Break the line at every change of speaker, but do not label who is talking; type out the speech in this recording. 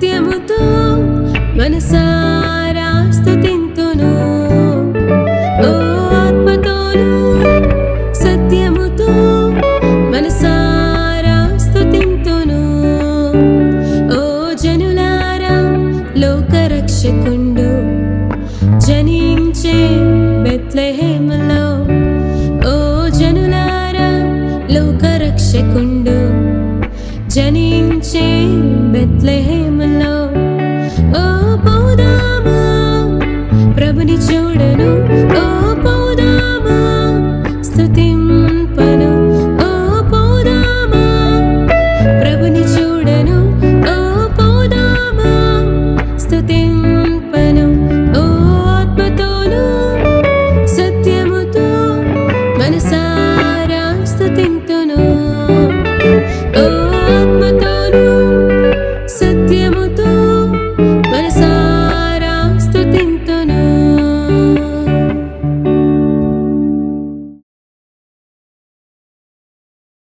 సత్యముతో మనసారా స్తుతింతును. ఓ ఆత్మతోను సత్యముతో మనసారా స్తుతింతును. ఓ జనులారా లోకరక్షకుండు జనించే బెత్లెహేములో. ఓ జనులారా లోకరక్షకుండు జనించే బెత్లెహేములో. ఓ పోదామా ప్రభుని చూడను. ఓ